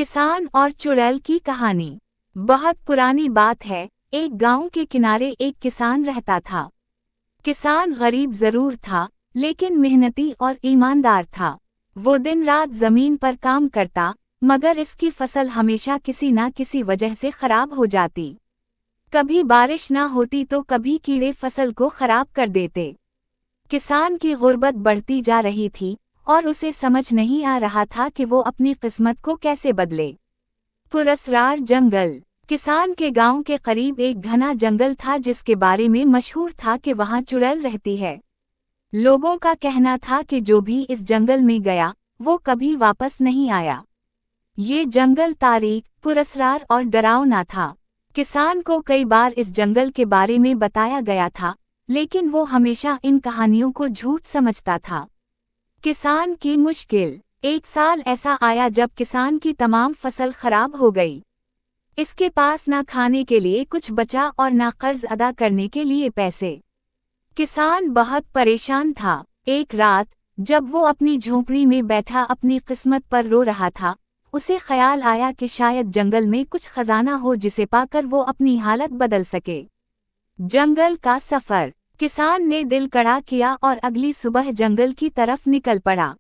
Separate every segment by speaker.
Speaker 1: किसान और चुड़ैल की कहानी। बहुत पुरानी बात है। एक गांव के किनारे एक किसान रहता था। किसान गरीब जरूर था, लेकिन मेहनती और ईमानदार था। वो दिन रात जमीन पर काम करता, मगर इसकी फसल हमेशा किसी न किसी वजह से खराब हो जाती। कभी बारिश ना होती तो कभी कीड़े फसल को खराब कर देते। किसान की गुर्बत बढ़ती जा रही थी और उसे समझ नहीं आ रहा था कि वो अपनी किस्मत को कैसे बदले। पुरस्रार जंगल। किसान के गांव के करीब एक घना जंगल था जिसके बारे में मशहूर था कि वहां चुड़ैल रहती है। लोगों का कहना था कि जो भी इस जंगल में गया वो कभी वापस नहीं आया। ये जंगल तारीख, पुरस्रार और डरावना था। किसान को कई बार इस जंगल के बारे में बताया गया था, लेकिन वो हमेशा इन कहानियों को झूठ समझता था। किसान की मुश्किल। एक साल ऐसा आया जब किसान की तमाम फसल खराब हो गई। इसके पास ना खाने के लिए कुछ बचा और ना कर्ज अदा करने के लिए पैसे। किसान बहुत परेशान था। एक रात जब वो अपनी झोंपड़ी में बैठा अपनी किस्मत पर रो रहा था, उसे ख्याल आया कि शायद जंगल में कुछ खजाना हो जिसे पाकर वो अपनी हालत बदल सके। जंगल का सफर। किसान ने दिल कड़ा किया और अगली सुबह जंगल की तरफ निकल पड़ा।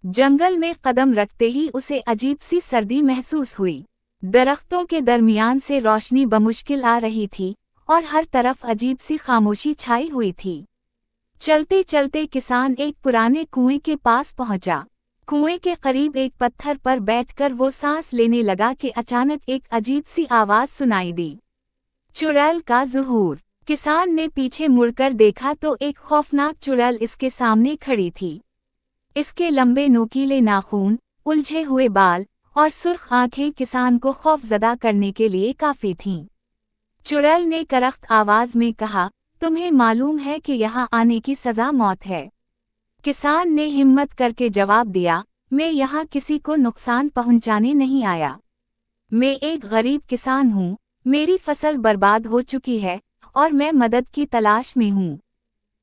Speaker 1: जंगल में कदम रखते ही उसे अजीब सी सर्दी महसूस हुई। दरख्तों के दरमियान से रोशनी बमुश्किल आ रही थी और हर तरफ अजीब सी खामोशी छाई हुई थी। चलते चलते किसान एक पुराने कुएं के पास पहुंचा। कुएं के करीब एक पत्थर पर बैठकर वो सांस लेने लगा कि अचानक एक अजीब सी आवाज सुनाई दी। चुड़ैल का ज़ुहूर। किसान ने पीछे मुड़कर देखा तो एक खौफनाक चुड़ैल इसके सामने खड़ी थी। इसके लंबे नोकीले नाखून, उलझे हुए बाल और सुर्ख आंखें किसान को खौफजदा करने के लिए काफी थीं। चुड़ैल ने करख्त आवाज में कहा, तुम्हें मालूम है कि यहाँ आने की सजा मौत है। किसान ने हिम्मत करके जवाब दिया, मैं यहाँ किसी को नुकसान पहुँचाने नहीं आया। मैं एक गरीब किसान हूँ, मेरी फसल बर्बाद हो चुकी है और मैं मदद की तलाश में हूँ।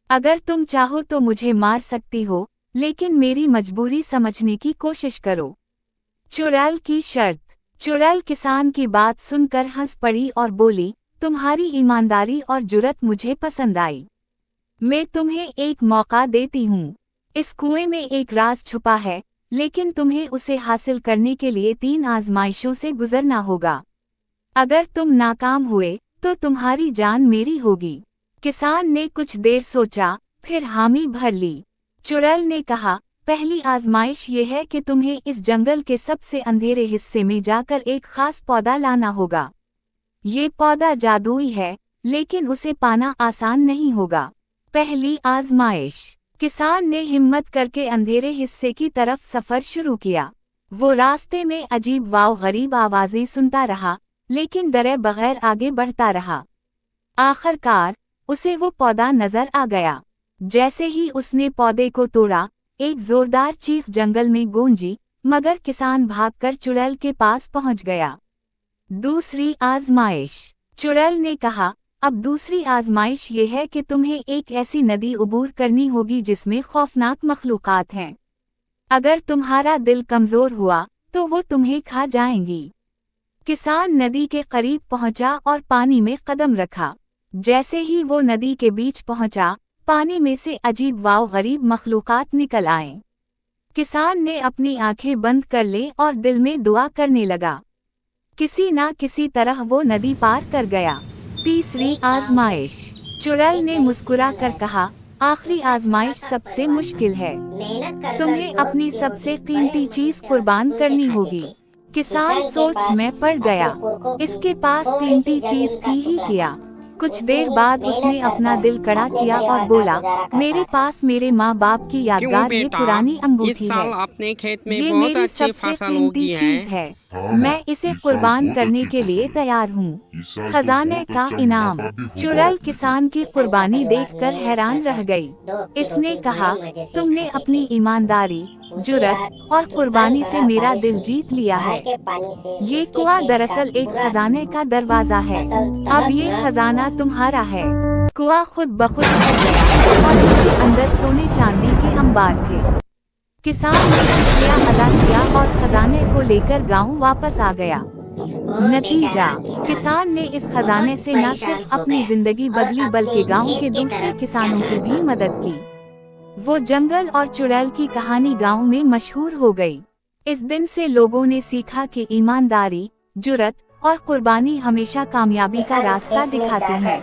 Speaker 1: अगर तुम चाहो तो मुझे मार सकती हो, लेकिन मेरी मजबूरी समझने की कोशिश करो। चुड़ैल की शर्त। चुड़ैल किसान की बात सुनकर हंस पड़ी और बोली, तुम्हारी ईमानदारी और जुर्रत मुझे पसंद आई। मैं तुम्हें एक मौका देती हूँ। इस कुएं में एक राज छुपा है, लेकिन तुम्हें उसे हासिल करने के लिए 3 आजमाइशों से गुजरना होगा। अगर तुम नाकाम हुए तो तुम्हारी जान मेरी होगी। किसान ने कुछ देर सोचा, फिर हामी भर ली। चुड़ैल ने कहा, पहली आजमाइश ये है कि तुम्हें इस जंगल के सबसे अंधेरे हिस्से में जाकर एक खास पौधा लाना होगा। ये पौधा जादुई है, लेकिन उसे पाना आसान नहीं होगा। पहली आजमाइश। किसान ने हिम्मत करके अंधेरे हिस्से की तरफ सफर शुरू किया। वो रास्ते में अजीब वाव गरीब आवाजें सुनता रहा, लेकिन डरे बगैर आगे बढ़ता रहा। आखिरकार उसे वो पौधा नजर आ गया। जैसे ही उसने पौधे को तोड़ा, एक जोरदार चीख जंगल में गूंजी, मगर किसान भागकर चुड़ैल के पास पहुंच गया। दूसरी आजमाइश। चुड़ैल ने कहा, अब दूसरी आजमाइश ये है कि तुम्हें एक ऐसी नदी उबूर करनी होगी जिसमें खौफनाक मखलूकात हैं। अगर तुम्हारा दिल कमजोर हुआ तो वो तुम्हें खा जाएंगी। किसान नदी के करीब पहुंचा और पानी में कदम रखा। जैसे ही वो नदी के बीच पहुंचा, पानी में से अजीब वाव गरीब मखलूकात निकल आए। किसान ने अपनी आंखें बंद कर ली और दिल में दुआ करने लगा। किसी ना किसी तरह वो नदी पार कर गया। तीसरी आजमाइश। चुड़ैल ने मुस्कुरा कर कहा, आखिरी आजमाइश सबसे मुश्किल है। तुम्हें अपनी सबसे कीमती चीज कुर्बान करनी होगी। किसान सोच में पड़ गया। इसके पास कीमती चीज थी ही क्या। कुछ देर बाद उसने अपना दिल कड़ा किया और बोला, मेरे पास मेरे माँ बाप की यादगार ये पुरानी अंगूठी है। ये मेरी सबसे कीमती चीज है। मैं इसे कुर्बान करने के लिए तैयार हूँ। खजाने का इनाम। चुड़ैल किसान की कुर्बानी देखकर हैरान रह गई। इसने कहा, तुमने अपनी ईमानदारी, जुर्रत और कुर्बानी से मेरा दिल जीत लिया है। ये कुआं दरअसल एक खजाने का दरवाजा है। अब ये खजाना तुम्हारा है। कुआं खुद ब खुद भर गया और इसके अंदर सोने चांदी के अंबार थे। किसान ने शुक्रिया अदा किया और खजाने को लेकर गांव वापस आ गया। नतीजा, किसान ने इस खजाने से न सिर्फ अपनी जिंदगी बदली बल्कि गांव के दूसरे किसानों की भी मदद की। वो जंगल और चुड़ैल की कहानी गांव में मशहूर हो गई। इस दिन से लोगों ने सीखा कि ईमानदारी, जुर्रत और कुर्बानी हमेशा कामयाबी का रास्ता दिखाते हैं।